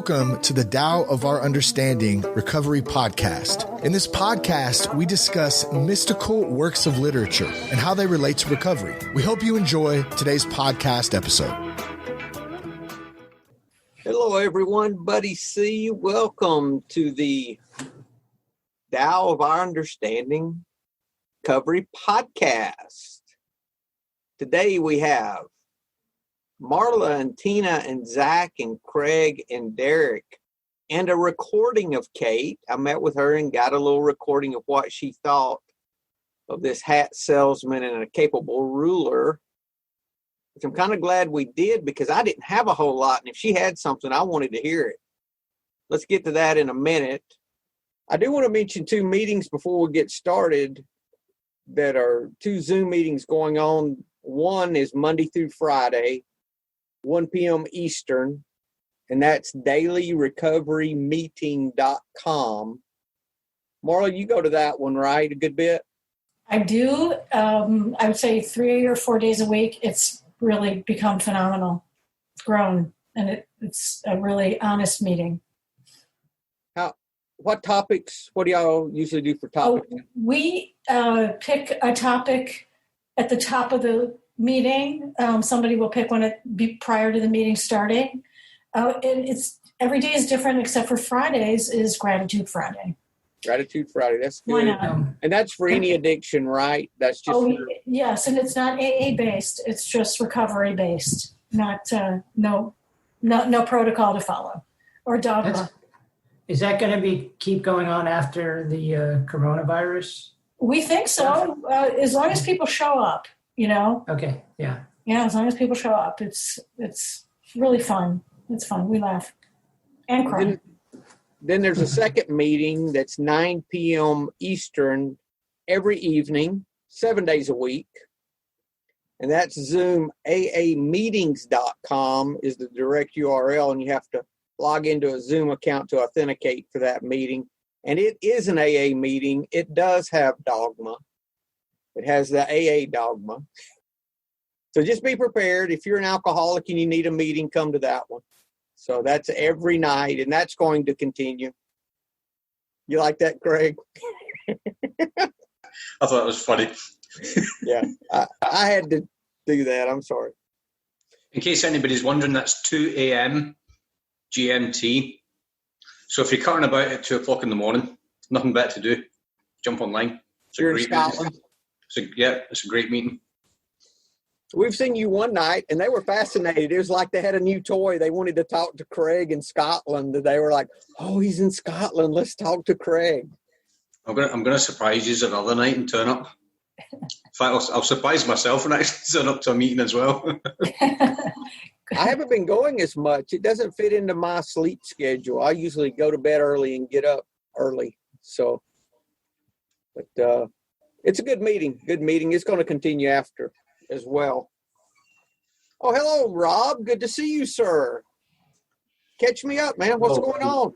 Welcome to the Tao of Our Understanding Recovery Podcast. In this podcast, we discuss mystical works of literature and how they relate to recovery. We hope you enjoy today's podcast episode. Hello, everyone. Buddy C. Welcome to the Tao of Our Understanding Recovery Podcast. Today we have Marla and Tina and Zach and Craig and Derek and a recording of Kate. I met with her and got a little recording of what she thought of this hat salesman and a capable ruler, which I'm kind of glad we did because I didn't have a whole lot. And if she had something, I wanted to hear it. Let's get to that in a minute. I do want to mention two meetings before we get started that are two Zoom meetings going on. One is Monday through Friday, 1 p.m. Eastern, and that's dailyrecoverymeeting.com. Marla, you go to that one, right? A good bit? I do. I would say 3 or 4 days a week. It's really become phenomenal. It's grown, and it's a really honest meeting. What topics? What do y'all usually do for topics? We pick a topic at the top of the meeting. Somebody will pick one prior to the meeting starting. And it's every day is different except for Fridays is Gratitude Friday. Gratitude Friday. That's good. Why not? And that's for any addiction, right? That's just yes, and it's not AA based. It's just recovery based. Not no protocol to follow or dogma. Is that going to keep going on after the coronavirus? We think so, as long as people show up, you know. Okay, yeah. Yeah, as long as people show up. It's really fun. It's fun. We laugh and cry. Then there's a second meeting that's 9 p.m. Eastern every evening, 7 days a week. And that's Zoom. AAmeetings.com is the direct URL, and you have to log into a Zoom account to authenticate for that meeting. And it is an AA meeting. It does have dogma. It has the AA dogma. So just be prepared. If you're an alcoholic and you need a meeting, come to that one. So that's every night, and that's going to continue. You like that, Craig? I thought it was funny. Yeah, I had to do that. I'm sorry. In case anybody's wondering, that's 2 a.m. GMT. So if you're cutting about at 2 o'clock in the morning, nothing better to do. Jump online. You're in Scotland? It's a great meeting. We've seen you one night, and they were fascinated. It was like they had a new toy. They wanted to talk to Craig in Scotland. They were like, "Oh, he's in Scotland. Let's talk to Craig." I'm gonna surprise you another night and turn up. In fact, I'll surprise myself and actually turn up to a meeting as well. I haven't been going as much. It doesn't fit into my sleep schedule. I usually go to bed early and get up early. So, but it's a good meeting. Good meeting. It's going to continue after as well. Oh, hello, Rob. Good to see you, sir. Catch me up, man. What's going on?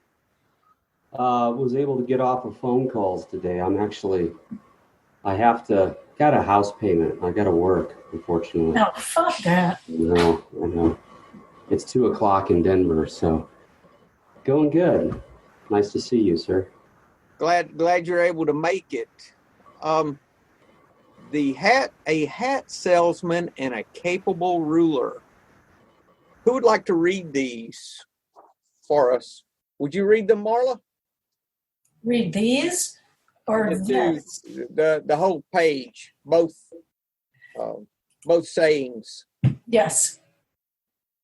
Was able to get off of phone calls today. Got a house payment. I got to work, unfortunately. No, fuck that. I know. It's 2 o'clock in Denver, so going good. Nice to see you, sir. Glad you're able to make it. A hat salesman and a capable ruler. Who would like to read these for us? Would you read them, Marla? Read these or this? The whole page, both sayings. Yes.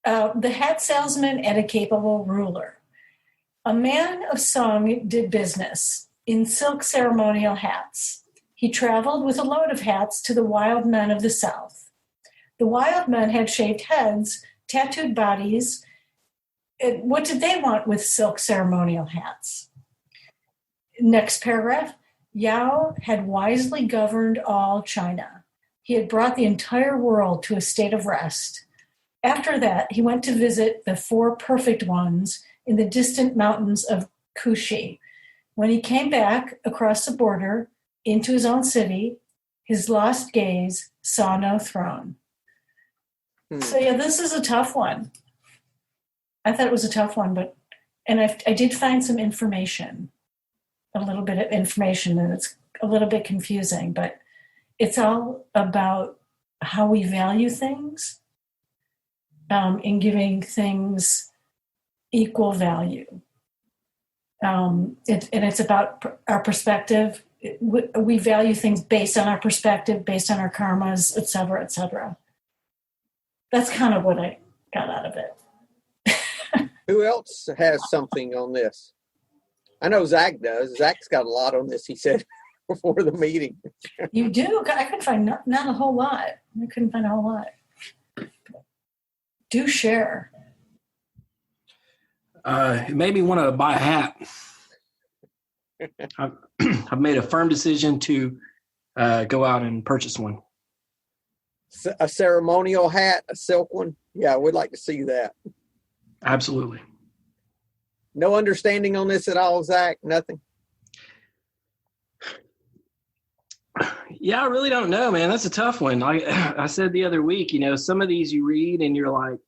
The hat salesman and a capable ruler. A man of song did business in silk ceremonial hats. He traveled with a load of hats to the wild men of the South. The wild men had shaved heads, tattooed bodies. What did they want with silk ceremonial hats? Next paragraph. Yao had wisely governed all China. He had brought the entire world to a state of rest. After that, he went to visit the 4 perfect ones in the distant mountains of Kushi. When he came back across the border into his own city, his lost gaze saw no throne. So yeah, this is a tough one. I thought it was a tough one, but And I did find some information, a little bit of information, and it's a little bit confusing, but it's all about how we value things, in giving things equal value. It's about our perspective. We value things based on our perspective, based on our karmas, et cetera, et cetera. That's kind of what I got out of it. Who else has something on this? I know Zach does. Zach's got a lot on this, he said, before the meeting. You do? I couldn't find not a whole lot. I couldn't find a whole lot. Do share. It made me want to buy a hat. I've made a firm decision to go out and purchase one. A ceremonial hat, a silk one? Yeah, we'd like to see that. Absolutely. No understanding on this at all, Zach? Nothing? Yeah, I really don't know, man. That's a tough one. I said the other week, some of these you read and you're like,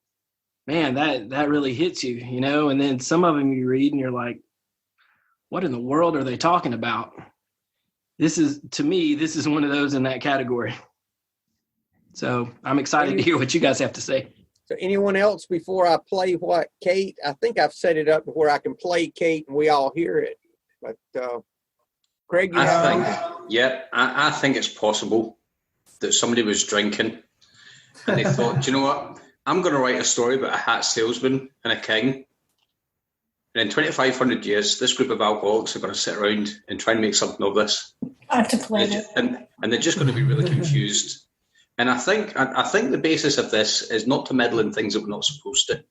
man, that really hits you, and then some of them you read and you're like, what in the world are they talking about? To me, this is one of those in that category. So I'm excited to hear what you guys have to say. So anyone else before I play what Kate? I think I've set it up to where I can play Kate and we all hear it. But Craig, I think it's possible that somebody was drinking and they thought, you know what? I'm going to write a story about a hat salesman and a king. And in 2,500 years, this group of alcoholics are going to sit around and try and make something of this. Contemplative. And they're just going to be really confused. And I think the basis of this is not to meddle in things that we're not supposed to.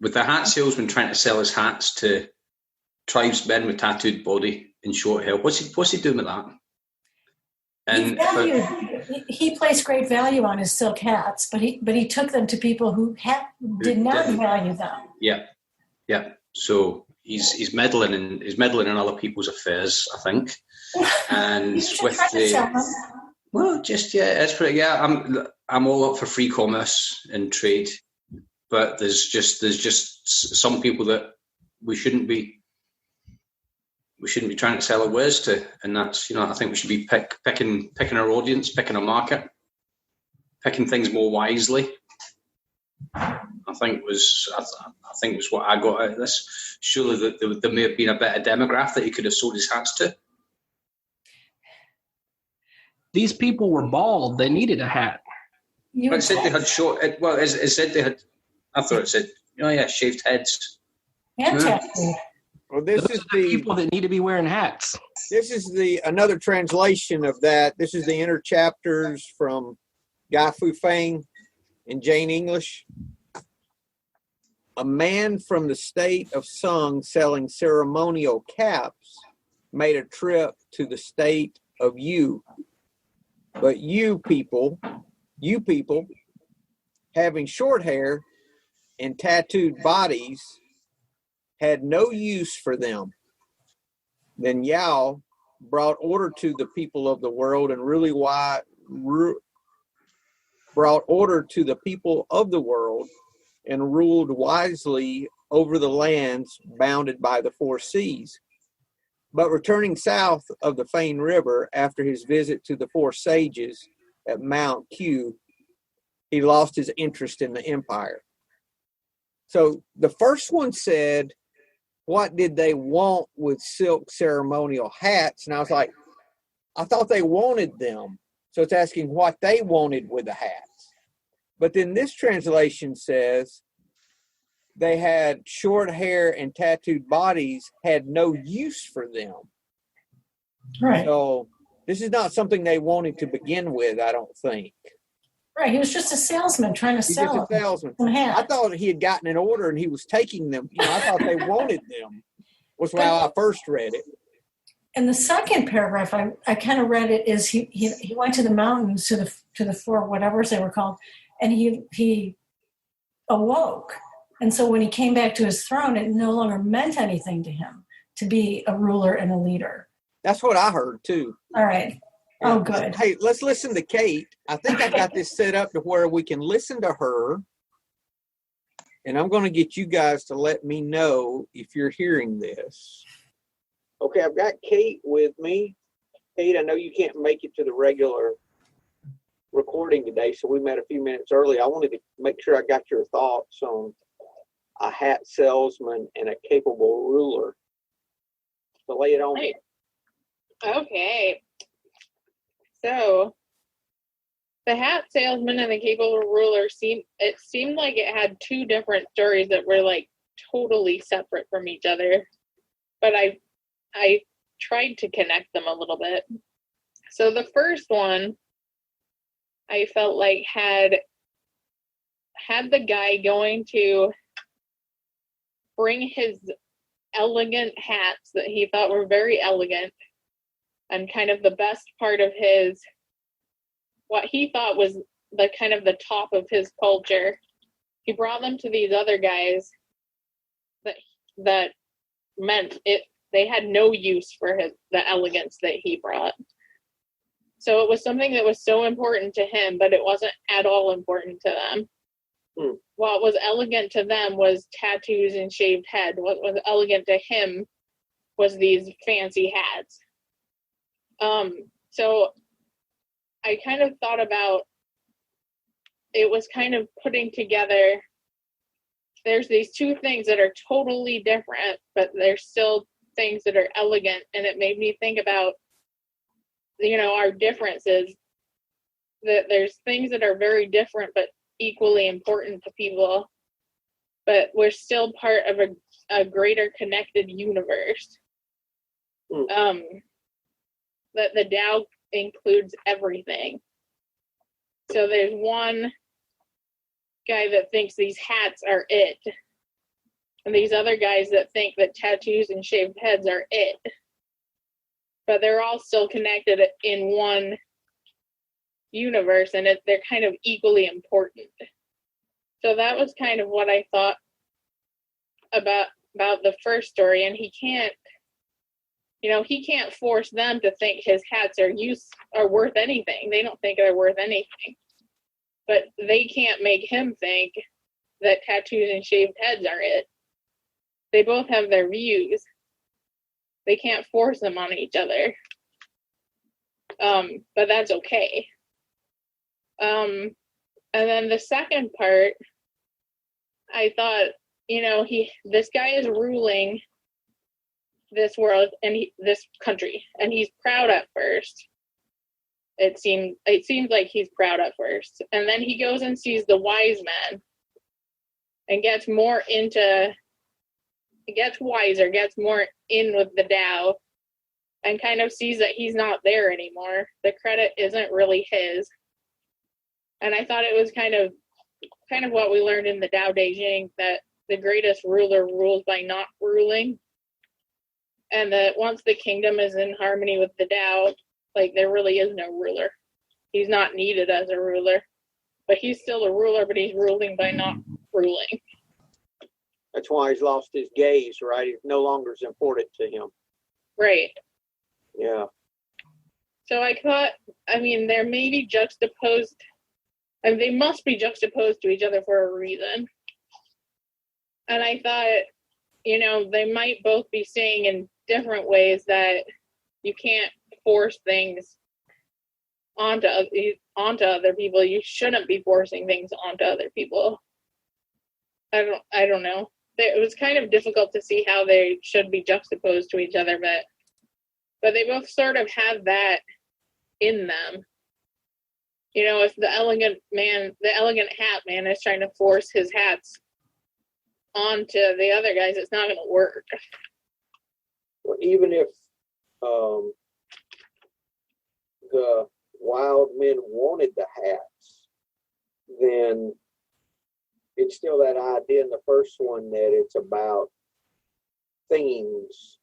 With the hat salesman trying to sell his hats to tribesmen with tattooed body and short hair, what's he doing with that? And he placed great value on his silk hats, but he took them to people who did not value them. Yeah. So he's meddling in other people's affairs, I think. And it's pretty. Yeah, I'm all up for free commerce and trade, but there's just some people that we shouldn't be trying to sell our wares to, and that's I think we should be picking our audience, picking our market, picking things more wisely. I think was what I got out of this. Surely that there may have been a better demographic that he could have sold his hats to. These people were bald. They needed a hat. It said they had short. It said they had. I thought it said, shaved heads. Yeah. Well, this Those is are the people that need to be wearing hats. This is another translation of that. This is the inner chapters from Guy Fu Feng in Jane English. A man from the state of Sung selling ceremonial caps made a trip to the state of Yu. But you people, having short hair and tattooed bodies, had no use for them. Then Yao brought order to the people of the world and brought order to the people of the world and ruled wisely over the lands bounded by the four seas. But returning south of the Fane River after his visit to the four sages at Mount Q, he lost his interest in the empire. So the first one said, what did they want with silk ceremonial hats? And I was like, I thought they wanted them. So it's asking what they wanted with the hats. But then this translation says they had short hair and tattooed bodies, had no use for them. Right. So this is not something they wanted to begin with, I don't think. Right. He was just a salesman trying to sell. Just a salesman. I thought he had gotten an order and he was taking them. I thought they wanted them. Was how I first read it. And the second paragraph, I kind of read it is he went to the mountains to the four whatever they were called, and he awoke. And so when he came back to his throne, it no longer meant anything to him to be a ruler and a leader. That's what I heard too. All right. Oh, good. Hey, let's listen to Kate. I think I got this set up to where we can listen to her And I'm going to get you guys to let me know if you're hearing this. Okay, I've got Kate with me. Kate, I know you can't make it to the regular recording today, so we met a few minutes early. I wanted to make sure I got your thoughts on a hat salesman and a capable ruler. So lay it on me. Okay. So the hat salesman and the capable ruler seemed like it had two different stories that were like totally separate from each other. But I tried to connect them a little bit. So the first one I felt like had the guy going to bring his elegant hats that he thought were very elegant and kind of the best part of his, what he thought was the kind of the top of his culture. He brought them to these other guys that meant it, they had no use for the elegance that he brought. So it was something that was so important to him, but it wasn't at all important to them. What was elegant to them was tattoos and shaved head. What was elegant to him was these fancy hats. So I kind of thought about, it was kind of putting together, there's these two things that are totally different, but they're still things that are elegant. And it made me think about, our differences, that there's things that are very different, but equally important to people, but we're still part of a greater connected universe. That the Tao includes everything. So there's one guy that thinks these hats are it, and these other guys that think that tattoos and shaved heads are it, but they're all still connected in one universe, and they're kind of equally important. So that was kind of what I thought about the first story. And he can't force them to think his hats are worth anything. They don't think they're worth anything, but they can't make him think that tattoos and shaved heads are it. They both have their views. They can't force them on each other. But that's okay. And then the second part, I thought, this guy is ruling this world and this country, and he's proud at first. It seems like he's proud at first, and then he goes and sees the wise man, and gets more in with the Tao, and kind of sees that he's not there anymore. The credit isn't really his. And I thought it was kind of what we learned in the Tao Te Ching, that the greatest ruler rules by not ruling. And that once the kingdom is in harmony with the Tao, like, there really is no ruler. He's not needed as a ruler. But he's still a ruler, but he's ruling by not ruling. That's why he's lost his gaze, right? It no longer is important to him. Right. Yeah. So I thought, they're maybe juxtaposed. They must be juxtaposed to each other for a reason. And I thought, they might both be saying in different ways that you can't force things onto other people. You shouldn't be forcing things onto other people. I don't know. It was kind of difficult to see how they should be juxtaposed to each other, but they both sort of have that in them. If the elegant hat man is trying to force his hats onto the other guys, it's not going to work. Well, even if the wild men wanted the hats, then it's still that idea in the first one that it's about things,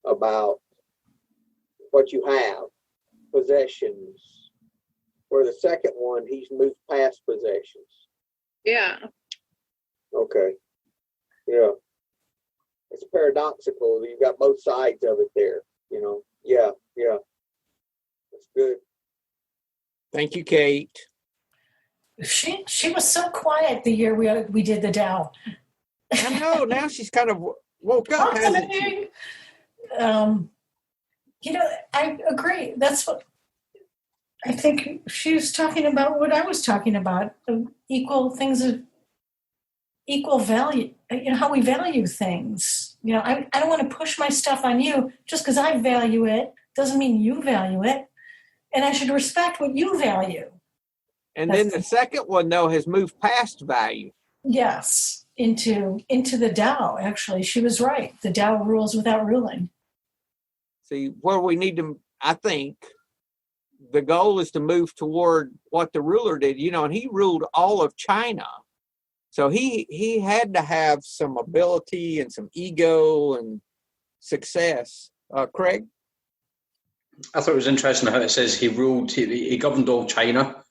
about what you have, possessions. For the second one, he's moved past possessions. Yeah. Okay. Yeah. It's paradoxical. You've got both sides of it there, Yeah. That's good. Thank you, Kate. She was so quiet the year we did the Dow. I know. Now she's kind of woke up, hasn't she? I agree. That's what I think she was talking about. What I was talking about: equal things of equal value. How we value things. I don't want to push my stuff on you just because I value it. Doesn't mean you value it, and I should respect what you value. And then the second one, though, has moved past value. Yes, into the Tao. Actually, she was right. The Tao rules without ruling. See, where we need to, I think, the goal is to move toward what the ruler did, and he ruled all of China. So he had to have some ability and some ego and success. Craig? I thought it was interesting how it says he governed all China,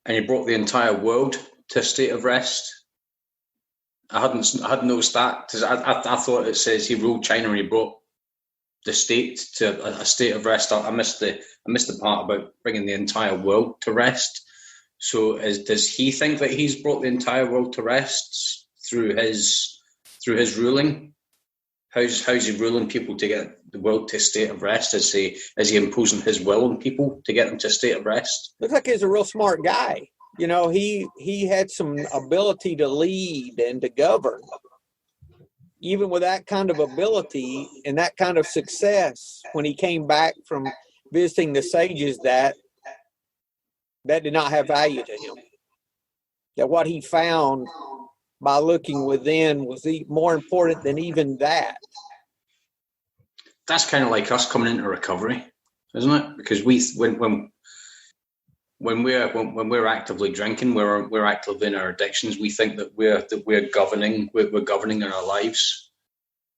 and he brought the entire world to a state of rest. I hadn't noticed that, because I thought it says he ruled China and he brought the state to a state of rest. I missed the part about bringing the entire world to rest. So does he think that he's brought the entire world to rest through his ruling? How's he ruling people to get the world to a state of rest? Is he imposing his will on people to get them to a state of rest? Looks like he's a real smart guy. He had some ability to lead and to govern. Even with that kind of ability and that kind of success, when he came back from visiting the sages, that did not have value to him. That what he found by looking within was more important than even that. That's kind of like us coming into recovery, isn't it? Because when we're actively drinking, we're actively in our addictions. We think that we're governing in our lives,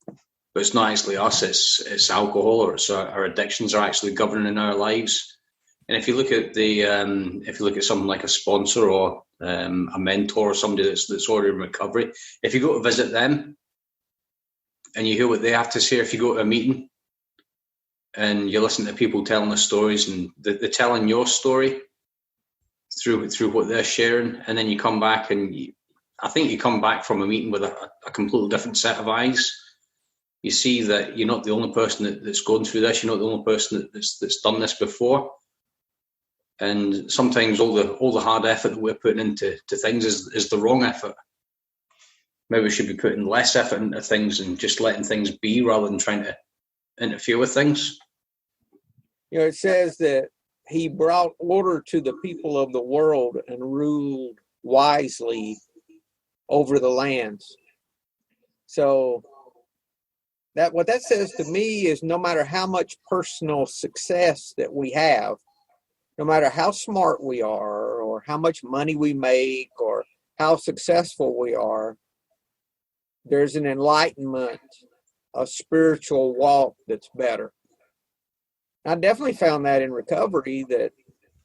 but it's not actually us. It's alcohol, or it's our addictions are actually governing our lives. And if you look at someone like a sponsor or a mentor or somebody that's already in recovery, if you go to visit them and you hear what they have to say, if you go to a meeting and you listen to people telling their stories and they're telling your story through what they're sharing, and then you come back and I think you come back from a meeting with a completely different set of eyes. You see that you're not the only person that's gone through this. You're not the only person that's done this before. And sometimes all the hard effort that we're putting into things is the wrong effort. Maybe we should be putting less effort into things and just letting things be rather than trying to interfere with things. It says that he brought order to the people of the world and ruled wisely over the lands. So what that says to me is no matter how much personal success that we have, no matter how smart we are or how much money we make or how successful we are, there's an enlightenment, a spiritual walk that's better. I definitely found that in recovery, that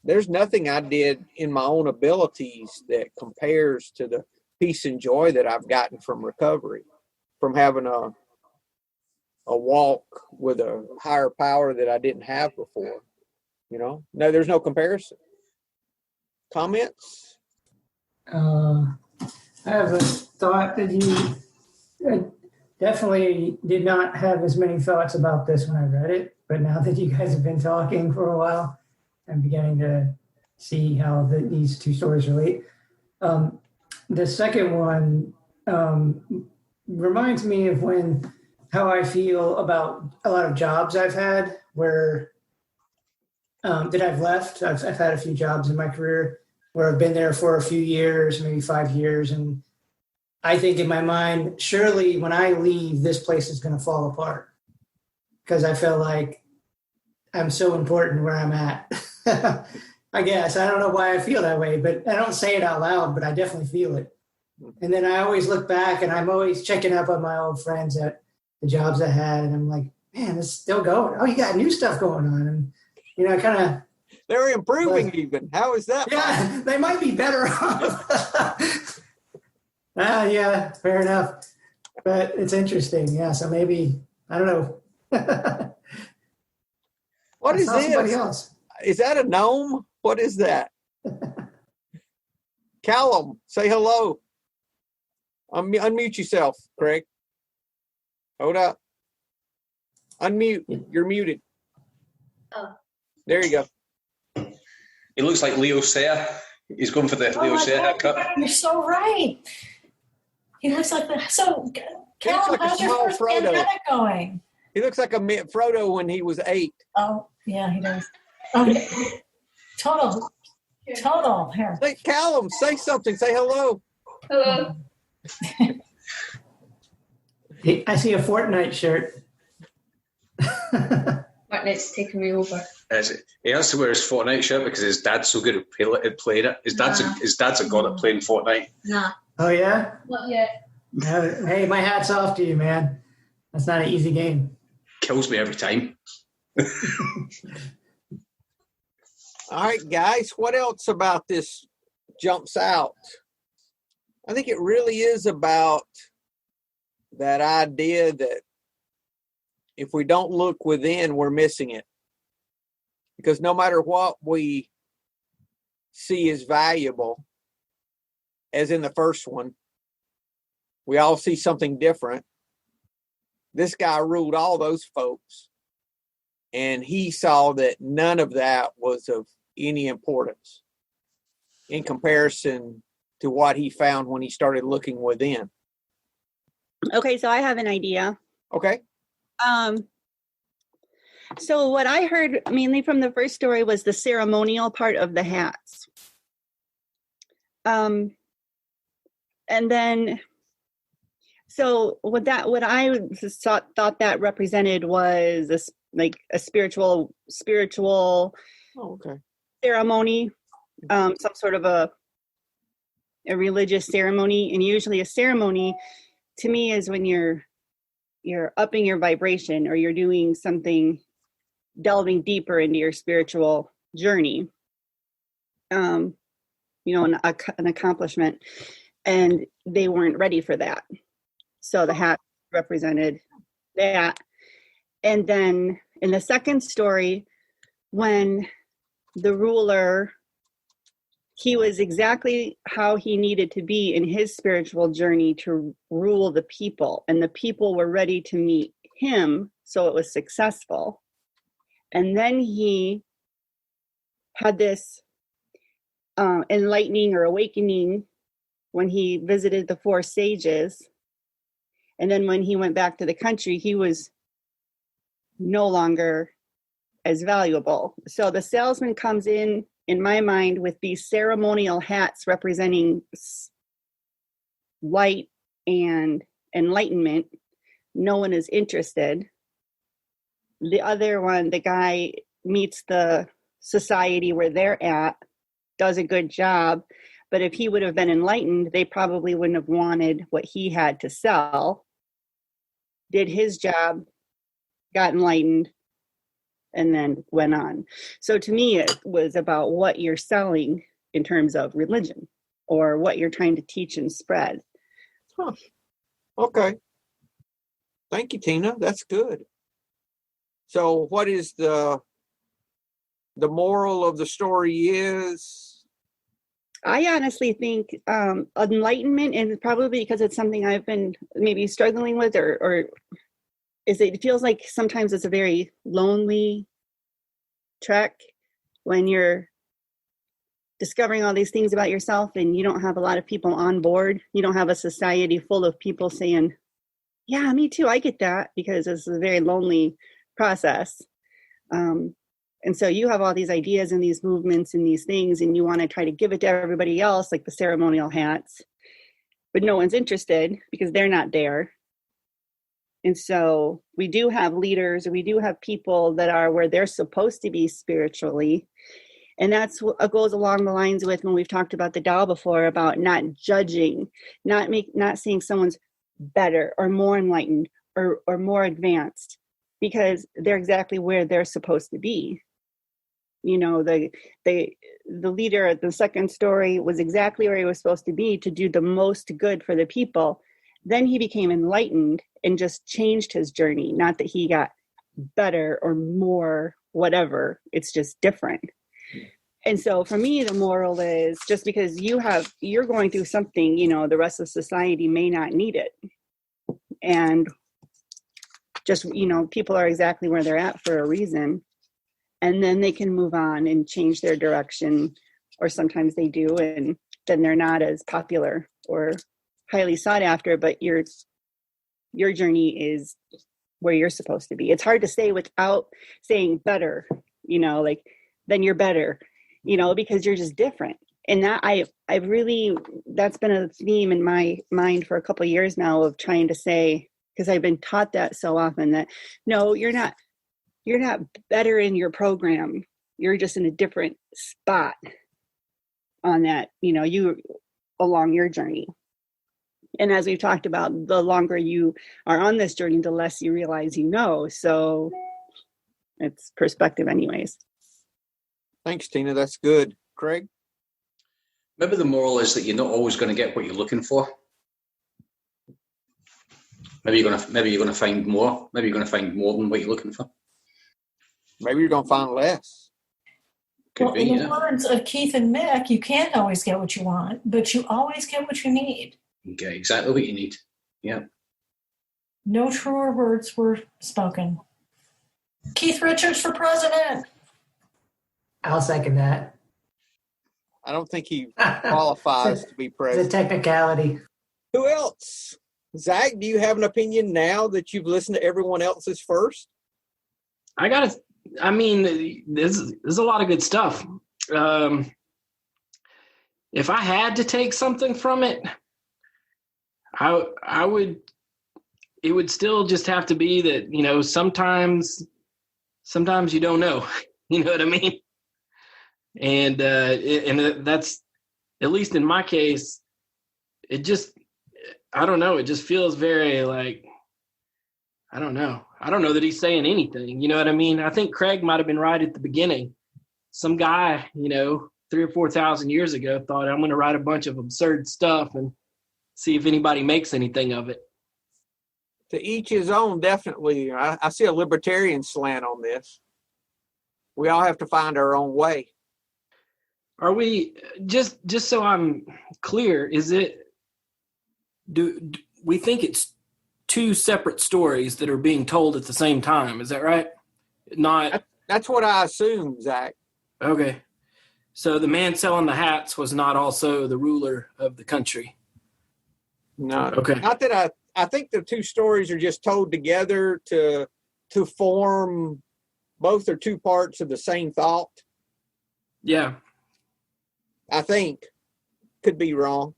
there's nothing I did in my own abilities that compares to the peace and joy that I've gotten from recovery, from having a walk with a higher power that I didn't have before. No, there's no comparison. Comments? I have a thought that I definitely did not have as many thoughts about this when I read it, but now that you guys have been talking for a while, I'm beginning to see how these two stories relate. The second one reminds me of how I feel about a lot of jobs I've had where that I've left. I've had a few jobs in my career where I've been there for a few years, maybe 5 years. And I think in my mind, surely when I leave, this place is going to fall apart because I feel like I'm so important where I'm at. I guess. I don't know why I feel that way, but I don't say it out loud, but I definitely feel it. And then I always look back and I'm always checking up on my old friends at the jobs I had. And I'm like, man, it's still going. Oh, you got new stuff going on. And, I kind of. They're improving even. How is that? Yeah, they might be better off. Yeah, fair enough. But it's interesting. Yeah, so maybe, I don't know. What is this? Somebody else. Is that a gnome? What is that? Callum, say hello. Unmute yourself, Craig. Hold up. Unmute. You're muted. Oh. There you go. He looks like Leo Sayer. He's going for the Leo Sayer haircut. You're so right. He looks like the. So, Callum, like how's your first Frodo. pandemic going? He looks like a Frodo when he was 8. Oh, yeah, he does. Total here. Hey, Callum, say something. Say hello. Hello. I see a Fortnite shirt. Fortnite's taking me over. He has to wear his Fortnite shirt because his dad's so good at playing it. His dad's a god at playing Fortnite. Nah. Oh, yeah? Not yet. Hey, my hat's off to you, man. That's not an easy game. Kills me every time. All right, guys, what else about this jumps out? I think it really is about that idea that if we don't look within, we're missing it. Because no matter what we see as valuable, as in the first one, we all see something different. This guy ruled all those folks, and he saw that none of that was of any importance in comparison to what he found when he started looking within. Okay, so I have an idea. Okay. So what I heard mainly from the first story was the ceremonial part of the hats. And then, so what I thought that represented was a spiritual ceremony, some sort of a religious ceremony. And usually a ceremony to me is when you're upping your vibration, or you're doing something, delving deeper into your spiritual journey, an accomplishment. And they weren't ready for that. So the hat represented that. And then in the second story, when the ruler, he was exactly how he needed to be in his spiritual journey to rule the people. And the people were ready to meet him, so it was successful. And then he had this enlightening or awakening when he visited the 4 sages. And then when he went back to the country, he was no longer as valuable. So the salesman comes in my mind, with these ceremonial hats representing light and enlightenment. No one is interested. The other one, the guy meets the society where they're at, does a good job, but if he would have been enlightened, they probably wouldn't have wanted what he had to sell. Did his job, got enlightened, and then went on. So to me, it was about what you're selling in terms of religion, or what you're trying to teach and spread. Huh. Okay. Thank you, Tina. That's good. So what is the moral of the story is? I honestly think enlightenment, and probably because it's something I've been maybe struggling with, or is it feels like sometimes it's a very lonely trek when you're discovering all these things about yourself and you don't have a lot of people on board. You don't have a society full of people saying, yeah, me too, I get that, because it's a very lonely process. And so you have all these ideas and these movements and these things, and you want to try to give it to everybody else, like the ceremonial hats, but no one's interested because they're not there. And so we do have leaders, we do have people that are where they're supposed to be spiritually. And that's what goes along the lines with when we've talked about the Tao before, about not judging, not saying someone's better or more enlightened or more advanced, because they're exactly where they're supposed to be. You know, the leader at the second story was exactly where he was supposed to be to do the most good for the people. Then he became enlightened and just changed his journey. Not that he got better or more, whatever. It's just different. And so for me, the moral is just because you're going through something, the rest of society may not need it. And just, people are exactly where they're at for a reason. And then they can move on and change their direction, or sometimes they do, and then they're not as popular or highly sought after, but your journey is where you're supposed to be. It's hard to say without saying better, like then you're better, because you're just different. And that I've really, that's been a theme in my mind for a couple of years now of trying to say, because I've been taught that so often, that no, you're not better in your program. You're just in a different spot on that, you along your journey. And as we've talked about, the longer you are on this journey, the less you realize So it's perspective anyways. Thanks, Tina. That's good. Craig? Maybe the moral is that you're not always going to get what you're looking for. Maybe you're going to find more. Maybe you're going to find more than what you're looking for. Maybe you're going to find less. Well, in the words of Keith and Mick, you can't always get what you want, but you always get what you need. You get exactly what you need. Yeah. No truer words were spoken. Keith Richards for president. I'll second that. I don't think he qualifies to be president. It's a technicality. Who else? Zach, do you have an opinion now that you've listened to everyone else's first? There's a lot of good stuff. If I had to take something from it, it would still just have to be that, sometimes you don't know, you know what I mean? And that's, at least in my case, it just, I don't know. It just feels very like, I don't know that he's saying anything, you know what I mean? I think Craig might've been right at the beginning. Some guy, 3,000 or 4,000 years ago thought, I'm going to write a bunch of absurd stuff and see if anybody makes anything of it. To each his own, definitely. I see a libertarian slant on this. We all have to find our own way. Are we, just so I'm clear, do we think it's two separate stories that are being told at the same time? Is that right? That's what I assume, Zach. Okay. So the man selling the hats was not also the ruler of the country. No. Okay. Not that I think the two stories are just told together to form, both are two parts of the same thought. Yeah. I think. Could be wrong.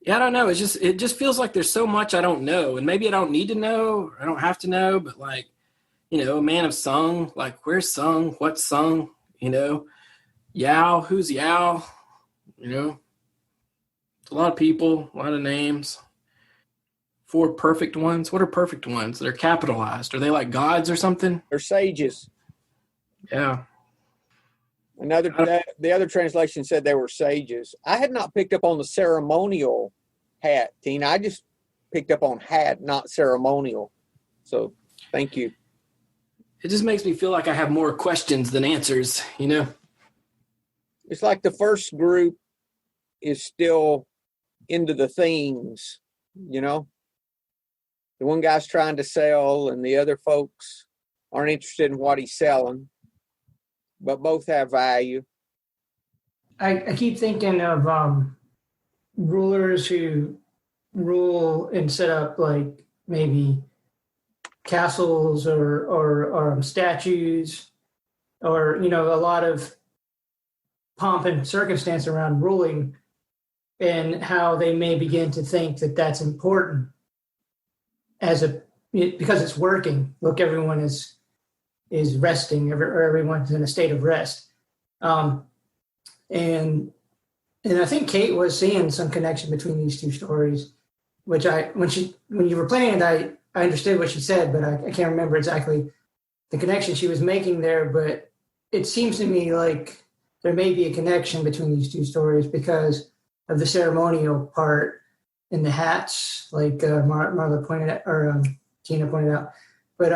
Yeah, I don't know. It just feels like there's so much I don't know, and maybe I don't need to know. I don't have to know, but a man of sung, like where's sung, what's sung, Yao, who's Yao, it's a lot of people, a lot of names. 4 perfect ones. What are perfect ones? They're capitalized. Are they like gods or something? They're sages. Yeah. The other translation said they were sages. I had not picked up on the ceremonial hat, Tina. I just picked up on hat, not ceremonial. So thank you. It just makes me feel like I have more questions than answers, It's like the first group is still into the things, The one guy's trying to sell and the other folks aren't interested in what he's selling, but both have value. I keep thinking of rulers who rule and set up like maybe castles or statues or, a lot of pomp and circumstance around ruling, and how they may begin to think that that's important because it's working. Look, everyone is resting, or everyone's in a state of rest. And I think Kate was seeing some connection between these two stories, which when you were playing it, I understood what she said, but I can't remember exactly the connection she was making there. But it seems to me like there may be a connection between these two stories because of the ceremonial part in the hats, like Marla pointed out, or Tina pointed out. But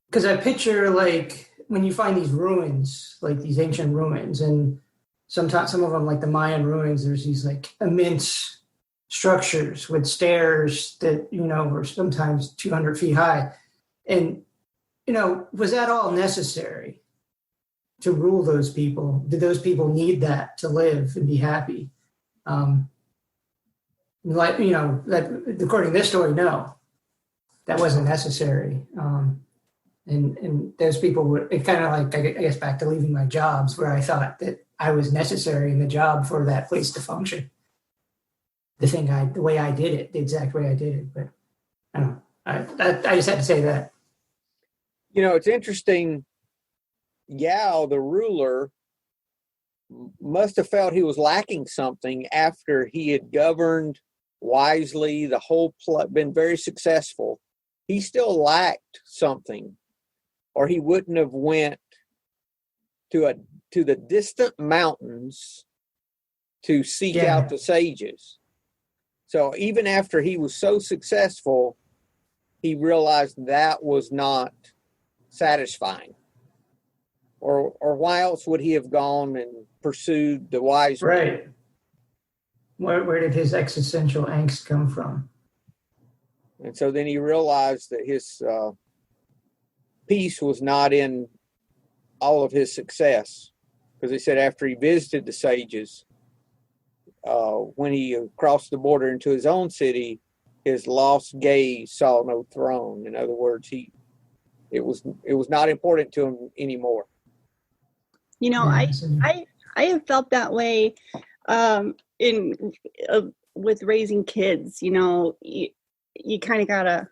because I picture like when you find these ruins, like these ancient ruins, and sometimes some of them, like the Mayan ruins, there's these like immense structures with stairs that, were sometimes 200 feet high. And, was that all necessary to rule those people? Did those people need that to live and be happy? That according to this story, no, that wasn't necessary. And those people were, it kind of like, I guess, back to leaving my jobs where I thought that I was necessary in the job for that place to function. The way I did it, the exact way I did it. But I don't know. I just had to say that. It's interesting. Yao, the ruler, must have felt he was lacking something after he had governed wisely, been very successful. He still lacked something, or he wouldn't have went to the distant mountains to seek out the sages. So even after he was so successful, he realized that was not satisfying. Or why else would he have gone and pursued the wise man? Right. Where did his existential angst come from? And so then he realized that his peace was not in all of his success. Because he said after he visited the sages, when he crossed the border into his own city, his lost gaze saw no throne. In other words, it was not important to him anymore. I have felt that way with raising kids. You kind of gotta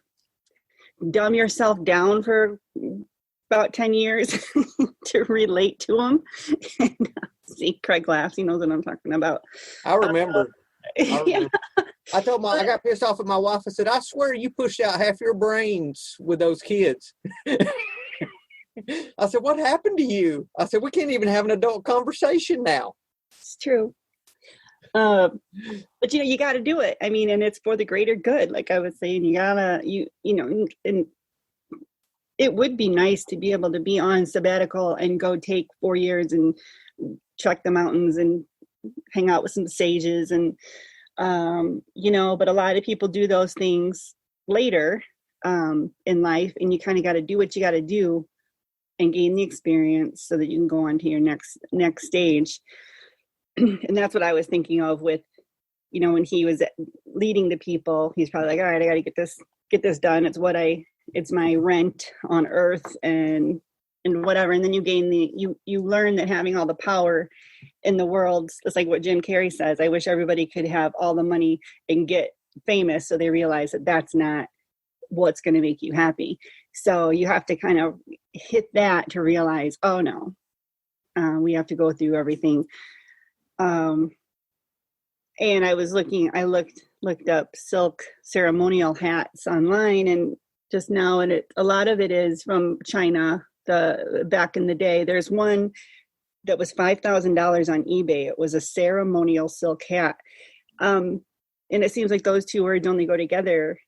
dumb yourself down for about 10 years to relate to them. And, see, Craig laughs. He knows what I'm talking about. I remember. I told I got pissed off at my wife. I said, I swear you pushed out half your brains with those kids. I said, what happened to you? I said, we can't even have an adult conversation now. It's true. But you got to do it. I mean, and it's for the greater good. Like I was saying, and it would be nice to be able to be on sabbatical and go take 4 years and trek the mountains and hang out with some sages and, but a lot of people do those things later in life, and you kind of got to do what you got to do and gain the experience so that you can go on to your next stage. And that's what I was thinking of with, when he was leading the people, he's probably like, all right, I got to get this done. It's my rent on earth and whatever. And then you gain you learn that having all the power in the world, it's like what Jim Carrey says, I wish everybody could have all the money and get famous. So they realize that that's not what's going to make you happy. So you have to kind of hit that to realize, oh no, we have to go through everything. And I looked up silk ceremonial hats online and just now, and a lot of it is from China. Back in the day, there's one that was $5,000 on eBay. It was a ceremonial silk hat. And it seems like those two words only go together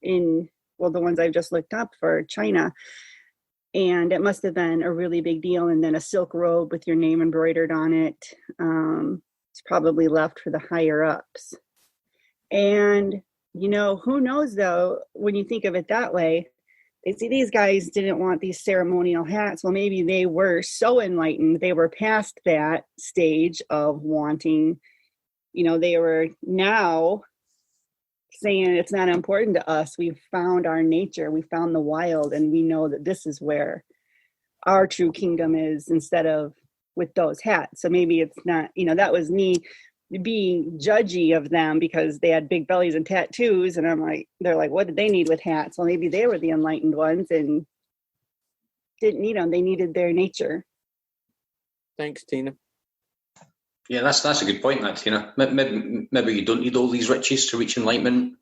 the ones I've just looked up for China. And it must have been a really big deal. And then a silk robe with your name embroidered on it. It's probably left for the higher ups. And, who knows though, when you think of it that way, they see these guys didn't want these ceremonial hats. Well, maybe they were so enlightened. They were past that stage of wanting, they were now saying it's not important to us. We've found our nature. We found the wild, and we know that this is where our true kingdom is, instead of with those hats. So maybe it's not, that was me being judgy of them because they had big bellies and tattoos. And they're like, what did they need with hats? Well, maybe they were the enlightened ones and didn't need them. They needed their nature. Thanks, Tina. Yeah, that's a good point, that, Tina. Maybe you don't need all these riches to reach enlightenment.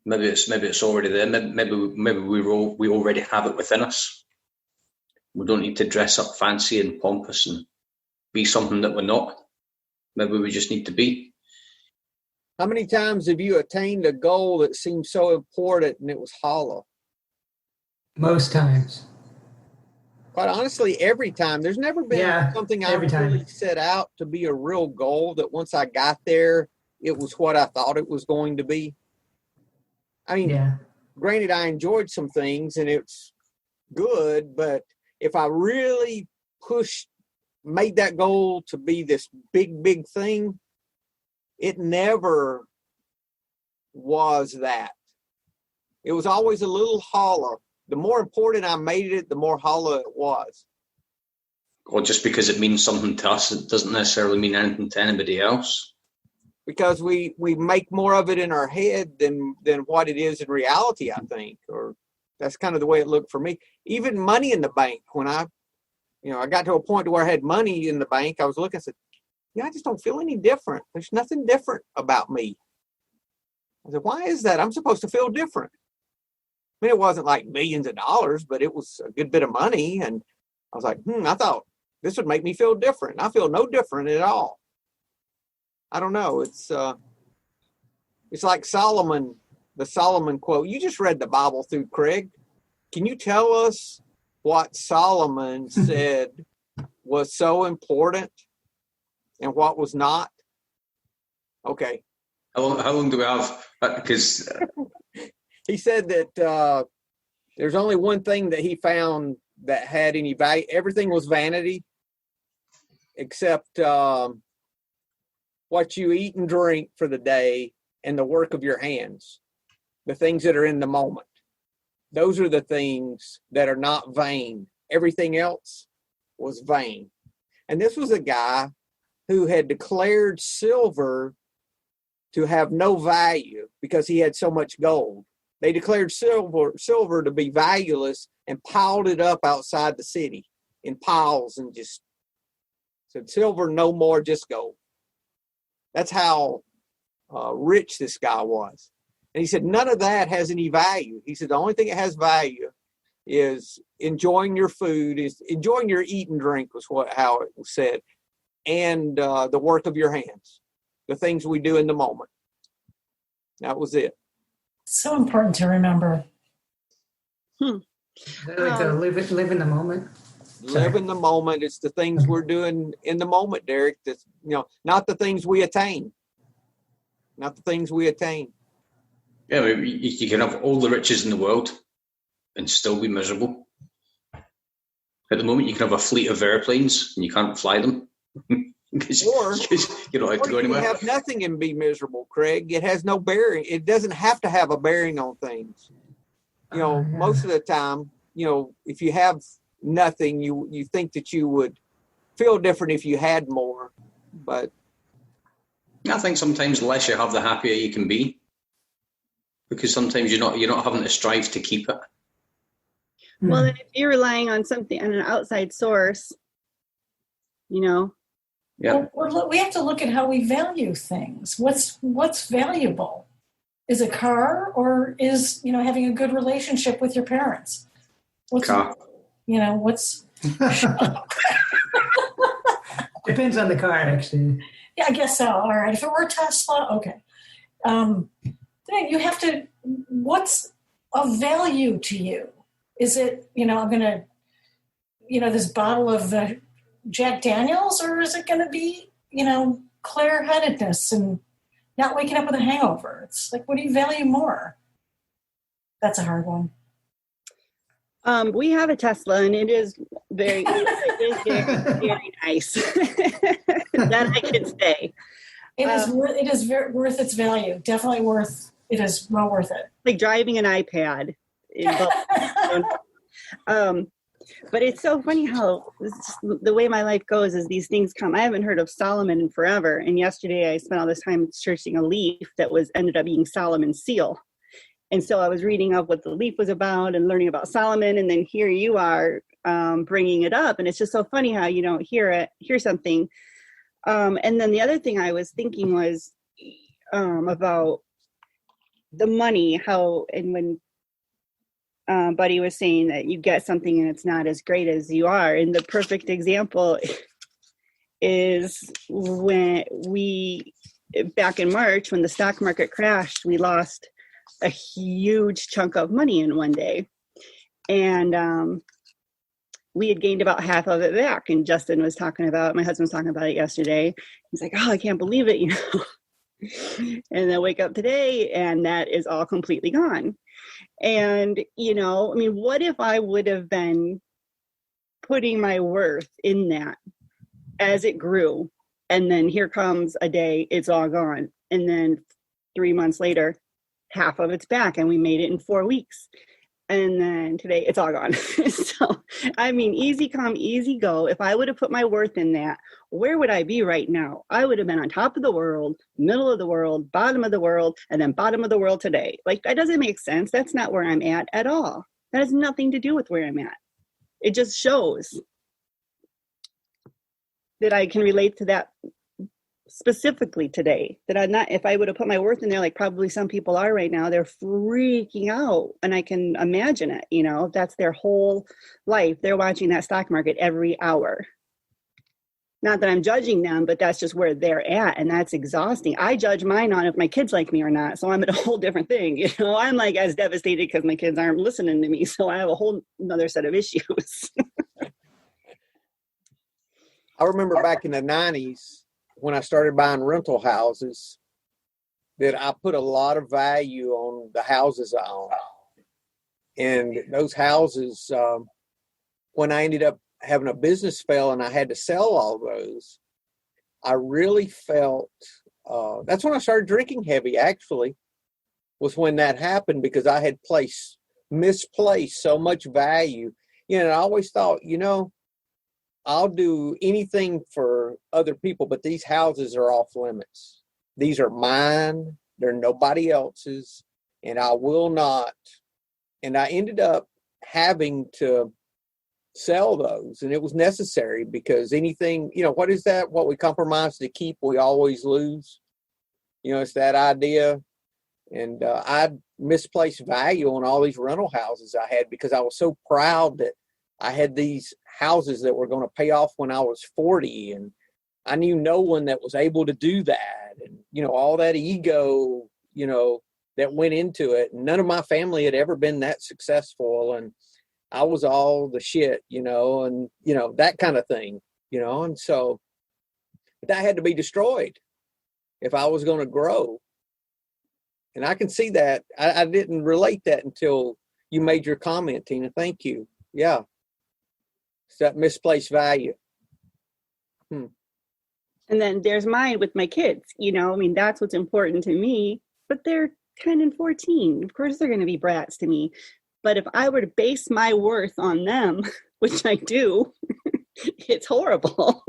Maybe it's already there. Maybe we already have it within us. We don't need to dress up fancy and pompous and be something that we're not. Maybe we just need to be. How many times have you attained a goal that seemed so important and it was hollow? Most times. Quite honestly, every time. There's never been something I really set out to be a real goal that once I got there, it was what I thought it was going to be. I mean, granted, I enjoyed some things and it's good, but if I really made that goal to be this big thing, it never was that. It was always a little hollow. The more important I made it, the more hollow it was. Well, just because it means something to us, it doesn't necessarily mean anything to anybody else. Because we make more of it in our head than what it is in reality, I think. Or that's kind of the way it looked for me. Even money in the bank, when I got to a point where I had money in the bank, I was looking and said, I just don't feel any different. There's nothing different about me. I said, why is that? I'm supposed to feel different. I mean, it wasn't like millions of dollars, but it was a good bit of money. And I was like, I thought this would make me feel different. I feel no different at all. I don't know. It's like Solomon, the Solomon quote. You just read the Bible through, Craig. Can you tell us what Solomon said was so important and what was not? Okay. How long do we have? Because he said that there's only one thing that he found that had any value. Everything was vanity except what you eat and drink for the day and the work of your hands, the things that are in the moment. Those are the things that are not vain. Everything else was vain. And this was a guy who had declared silver to have no value because he had so much gold. They declared silver to be valueless and piled it up outside the city in piles and just said, silver no more, just gold. That's how rich this guy was. And he said, none of that has any value. He said, the only thing that has value is enjoying your food, is enjoying your eat and drink was how it was said, and the work of your hands, the things we do in the moment. That was it. So important to remember. Like to live in the moment. Live in the moment. It's the things we're doing in the moment, Derek. That's, not the things we attain. Not the things we attain. Yeah, you can have all the riches in the world and still be miserable. At the moment, you can have a fleet of airplanes and you can't fly them. because you don't have to go anywhere. You can have nothing and be miserable, Craig. It has no bearing. It doesn't have to have a bearing on things. Most of the time, if you have nothing, you think that you would feel different if you had more. But I think sometimes the less you have, the happier you can be. Because sometimes you're not having to strive to keep it. Well, then if you're relying on something, on an outside source, Yeah. Well, we have to look at how we value things. What's valuable? Is a car, or is having a good relationship with your parents? Car. What's depends on the car, actually. Yeah, I guess so. All right. If it were a Tesla, okay. You have to, what's of value to you? Is it, I'm going to, this bottle of Jack Daniels, or is it going to be, clear-headedness and not waking up with a hangover? It's like, what do you value more? That's a hard one. We have a Tesla, and it is very, very nice. That I can say. It is very worth its value. Definitely worth. It is well worth it. Like driving an iPad. But it's so funny how the way my life goes is these things come. I haven't heard of Solomon in forever. And yesterday I spent all this time searching a leaf that ended up being Solomon's seal. And so I was reading up what the leaf was about and learning about Solomon. And then here you are bringing it up. And it's just so funny how you don't hear something. And then the other thing I was thinking was about the money, when Buddy was saying that you get something and it's not as great as you are. And the perfect example is when back in March, when the stock market crashed, we lost a huge chunk of money in one day. And we had gained about half of it back. And Justin was talking about, my husband was talking about it yesterday. He's like, oh, I can't believe it, And I wake up today and that is all completely gone. And, what if I would have been putting my worth in that as it grew? And then here comes a day, it's all gone. And then 3 months later, half of it's back and we made it in 4 weeks. And then today it's all gone. So, easy come, easy go. If I would have put my worth in that, where would I be right now? I would have been on top of the world, middle of the world, bottom of the world, and then bottom of the world today. Like, that doesn't make sense. That's not where I'm at all. That has nothing to do with where I'm at. It just shows that I can relate to that specifically today, that I'm not, if I would have put my worth in there, like probably some people are right now, they're freaking out. And I can imagine it, that's their whole life. They're watching that stock market every hour. Not that I'm judging them, but that's just where they're at. And that's exhausting. I judge mine on if my kids like me or not. So I'm at a whole different thing. I'm like as devastated because my kids aren't listening to me. So I have a whole another set of issues. I remember back in the 90s when I started buying rental houses that I put a lot of value on the houses I own. And those houses, when I ended up having a business fail and I had to sell all those, I really felt, that's when I started drinking heavy, actually, was when that happened, because I had misplaced so much value. And I always thought, I'll do anything for other people, but these houses are off limits. These are mine. They're nobody else's, and I will not. And I ended up having to sell those, and it was necessary, because anything, what is that? What we compromise to keep, we always lose. It's that idea. And I misplaced value on all these rental houses I had, because I was so proud that I had these houses that were going to pay off when I was 40, and I knew no one that was able to do that. And, all that ego, that went into it. And none of my family had ever been that successful. And I was all the shit, and, that kind of thing, and so that had to be destroyed if I was going to grow. And I can see that. I didn't relate that until you made your comment, Tina. Thank you. Yeah. It's that misplaced value. And then there's mine with my kids, that's what's important to me, but they're 10 and 14. Of course, they're going to be brats to me. But if I were to base my worth on them, which I do, it's horrible.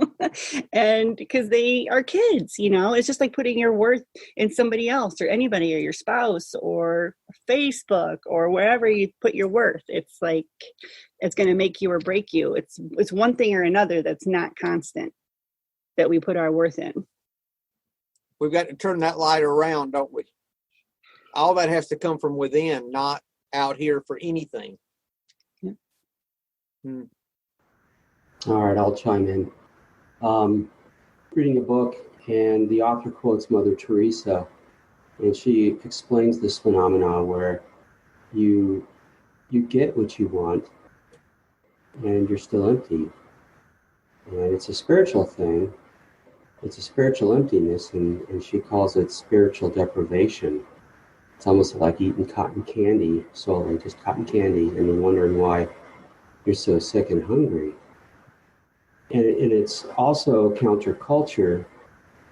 And because they are kids, it's just like putting your worth in somebody else or anybody or your spouse or Facebook or wherever you put your worth. It's like, it's going to make you or break you. It's one thing or another that's not constant that we put our worth in. We've got to turn that light around, don't we? All that has to come from within, not out here for anything. Yeah. All right, I'll chime in. Reading a book, and the author quotes Mother Teresa, and she explains this phenomena where you get what you want, and you're still empty. And it's a spiritual thing. It's a spiritual emptiness, and she calls it spiritual deprivation. It's almost like eating cotton candy, solely just cotton candy, and you're wondering why you're so sick and hungry. And it's also counterculture,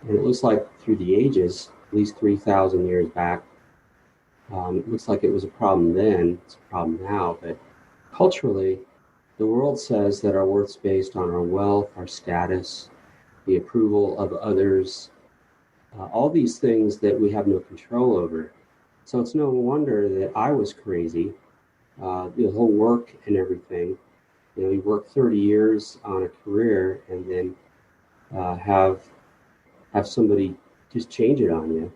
and it looks like through the ages, at least 3,000 years back, it looks like it was a problem then, it's a problem now, but culturally, the world says that our worth's based on our wealth, our status, the approval of others, all these things that we have no control over. So it's no wonder that I was crazy, the whole work and everything. You work 30 years on a career and then have somebody just change it on you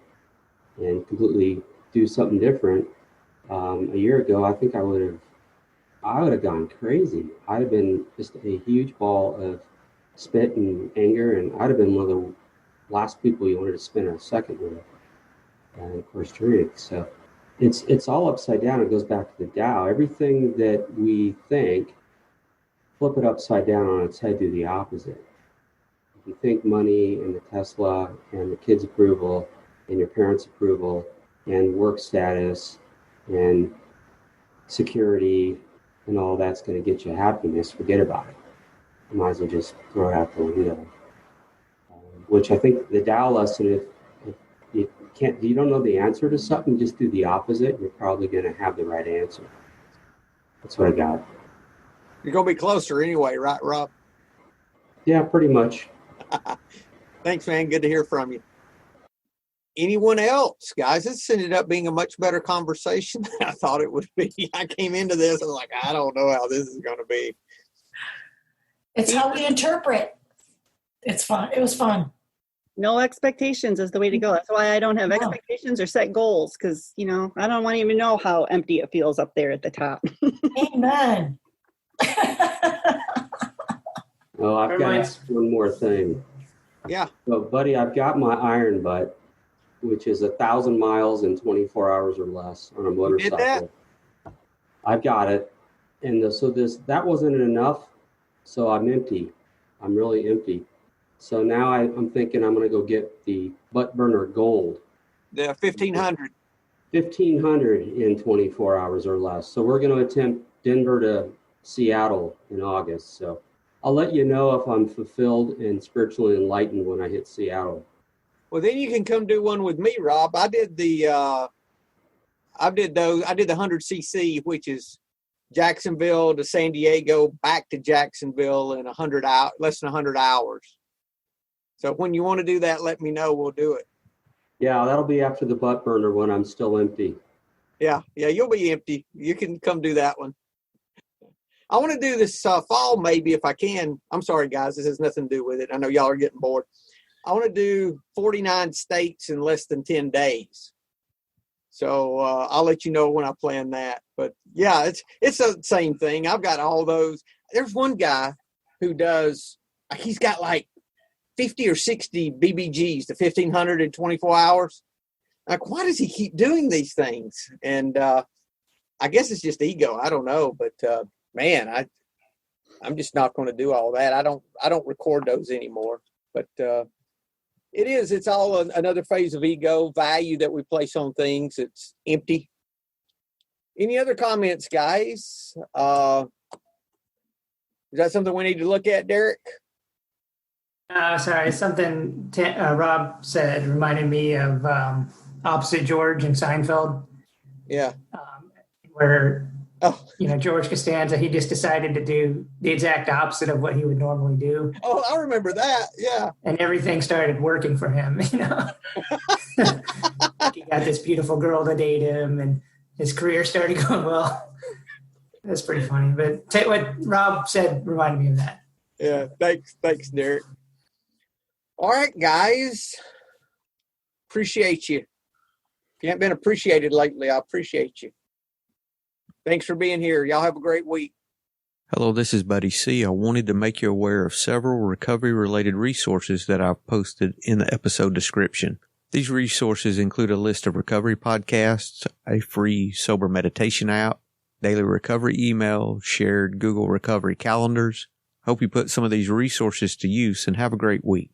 and completely do something different. A year ago, I think I would have gone crazy. I'd have been just a huge ball of spit and anger, and I'd have been one of the last people you wanted to spend a second with. And of course, drink. So it's all upside down. It goes back to the Tao. Everything that we think flip it upside down on its head, do the opposite. If you think money and the Tesla and the kids' approval and your parents' approval and work status and security and all that's going to get you happiness, forget about it. You might as well just throw it out the window. Which I think the Tao lesson, if you don't know the answer to something, just do the opposite. You're probably going to have the right answer. That's what I got. You're going to be closer anyway, right, Rob? Yeah, pretty much. Thanks, man. Good to hear from you. Anyone else, guys? This ended up being a much better conversation than I thought it would be. I came into this, I was like, I don't know how this is going to be. It's how we interpret. It's fun. It was fun. No expectations is the way to go. That's why I don't have expectations or set goals, because, I don't want to even know how empty it feels up there at the top. Amen. Oh, I've got one more thing. Yeah. So, buddy, I've got my iron butt, which is 1,000 miles in 24 hours or less on a motorcycle. You did that? I've got it. And that wasn't enough. So I'm empty. I'm really empty. So now I'm thinking I'm going to go get the butt burner gold. The 1,500. 1,500 in 24 hours or less. So we're going to attempt Denver to Seattle in August. So I'll let you know if I'm fulfilled and spiritually enlightened when I hit Seattle. Well, then you can come do one with me, Rob. I did the 100cc, which is Jacksonville to San Diego, back to Jacksonville in less than 100 hours. So when you want to do that, let me know. We'll do it. Yeah, that'll be after the butt burner when I'm still empty. Yeah, you'll be empty. You can come do that one. I want to do this fall, maybe, if I can. I'm sorry, guys. This has nothing to do with it. I know y'all are getting bored. I want to do 49 states in less than 10 days. So I'll let you know when I plan that. But yeah, it's the same thing. I've got all those. There's one guy who he's got like 50 or 60 BBGs, the 1,500 in 24 hours. Like, why does he keep doing these things? And I guess it's just ego. I don't know. But man, I'm just not going to do all that. I don't record those anymore. But it's all another phase of ego, value that we place on things. It's empty. Any other comments, guys? Is that something we need to look at, Derek? Sorry, something Rob said reminded me of Opposite George in Seinfeld. Yeah. Where, George Costanza, he just decided to do the exact opposite of what he would normally do. Oh, I remember that. Yeah. And everything started working for him, He got this beautiful girl to date him, and his career started going well. That's pretty funny. But what Rob said reminded me of that. Yeah. Thanks, Derek. All right, guys. Appreciate you. If you haven't been appreciated lately, I appreciate you. Thanks for being here. Y'all have a great week. Hello, this is Buddy C. I wanted to make you aware of several recovery-related resources that I've posted in the episode description. These resources include a list of recovery podcasts, a free sober meditation app, daily recovery email, shared Google recovery calendars. Hope you put some of these resources to use and have a great week.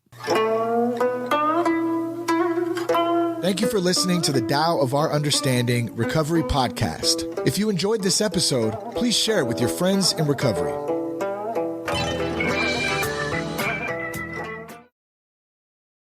Thank you for listening to the Tao of Our Understanding Recovery Podcast. If you enjoyed this episode, please share it with your friends in recovery.